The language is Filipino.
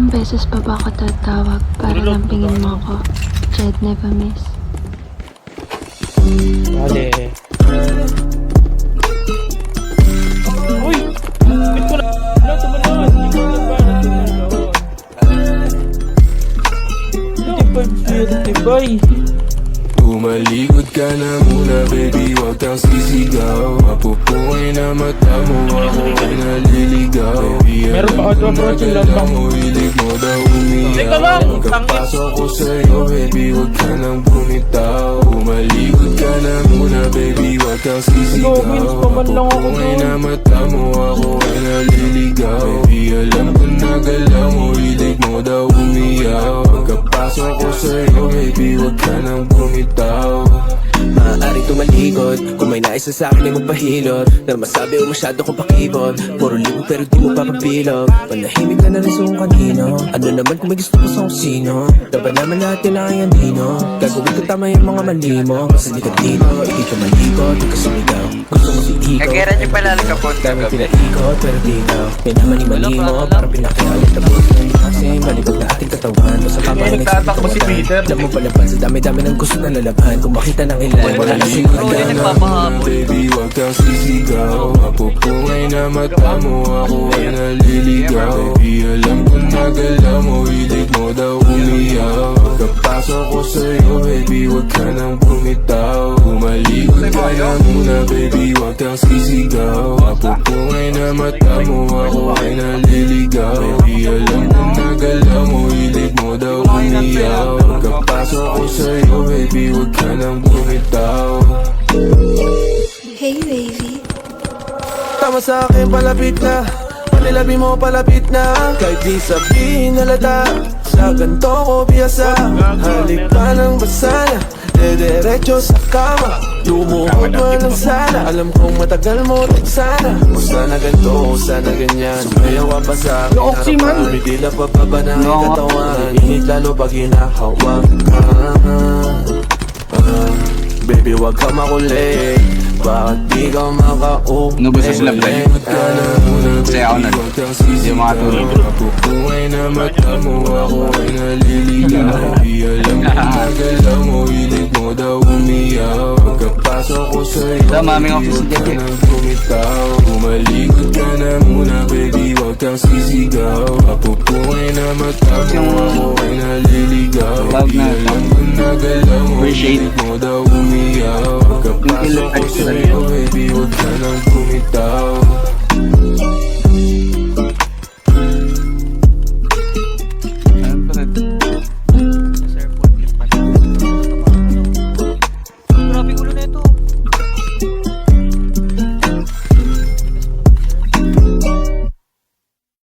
beses pa ba ako tatawag para lampingin mo ako? Jed, never miss. Dale. Uy! Bit ko na! Wala, tumalawad! Hindi ko na ba tumalawad? Hindi pa Tumalikod ka na muna baby, wag kang sisigaw. Mapupungay na mata mo, ako ay naliligaw. Baby, meron pa ako approach yung love mo, hilig mo daw umiyaw. Teka lang! Pagkapasok ko sa'yo baby, wag ka nang bumitaw. Tumalikod ka na muna baby, wag kang sisigaw. Mapupungay na mata mo, ako ay naliligaw. Baby, alam ko na galaw mo, hilig mo daw umiyaw. Pagkapasok ko sa'yo baby, wag ka nang bumitaw. Maaaring tumalikod kung may nais na sa'kin ay magpahilot. Na masabi o masyado kong pakibot. Puro libo pero di mo papabilog. Panahimik na narisong kanino. Ano naman kung may gusto mo sa kung sino. Dapat naman lahat kailangan yan dino. Gagawin ko tama yung mga mali mo. Basta di ka dito, hindi ka malikot, di ka sumigaw. Gusto mo si Iko, Kagera niyo pala likapon dami kagabi. pinaikot pero di ikaw. Minamani-mani mo, parang pinakialit na buhay. Kasi malibag na ating katawan. Basta kama Kaya nagtatakbo si Peter. Alam mo palaban sa dami-dami ng gusto na lalaban. Kung makita ng ilan, wala na Tumalikod siyang ka na muna baby, wag kang sisigaw. Mapupungay na mata mo, ako ay naliligaw. Baby, alam ko na galaw mo, hilig mo daw umiyaw. Pagkapasok ko sa'yo baby, wag ka nang bumitaw. Tumalikod ka na muna baby, wag kang sisigaw. Mapupungay na mata mo, ako ay naliligaw. Baby, alam ko na galaw mo, hilig mo daw umiyaw. Pagkapasok ko sa'yo baby, wag ka nang bumitaw. Hey, baby. Tama sa akin palapit na. Panilabi mo palapit na. Kahit di sabihin halata. Sa ganto ko biyasa. Halik pa ng basana. Dediretso sa kama. Lumuhod mo lang sana. Alam kong matagal mo rin sana. O sana ganto, o sana ganyan. Sumayaw ka pa sa akin harapan. Bumidila pa pa ba ng katawan. Init lalo pag hinahawak ka. Baby, wag ka makulit. Bakit di ka makauwi? Nubos sa love life. Kasi ako na. Hindi makatulog. Mapupungay na mata mo, ako ay naliligaw. Di alam ko na galaw mo, hilig mo daw umiyaw. Pagkapasok ko sa'yo, Sa maming office wag ka dyan. nang bumitaw. Tumalikod ka na muna baby, wag kang sisigaw. Mapupungay na mata mo, ako ay naliligaw. Love Di na. alam ko na galaw mo, Appreciate. hilig mo daw umiyaw. Pagkapasok ko sa'yo baby, wag ka nang bumitaw.